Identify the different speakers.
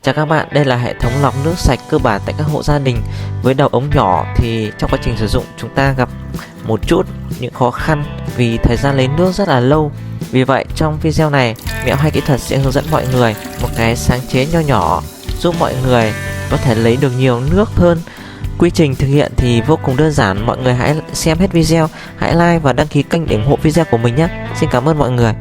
Speaker 1: Chào các bạn, đây là hệ thống lọc nước sạch cơ bản tại các hộ gia đình. Với đầu ống nhỏ thì trong quá trình sử dụng chúng ta gặp một chút những khó khăn vì thời gian lấy nước rất là lâu. Vì vậy trong video này, Mẹo Hay Kỹ Thuật sẽ hướng dẫn mọi người một cái sáng chế nho nhỏ giúp mọi người có thể lấy được nhiều nước hơn. Quy trình thực hiện thì vô cùng đơn giản, mọi người hãy xem hết video, hãy like và đăng ký kênh để ủng hộ video của mình nhé. Xin cảm ơn mọi người.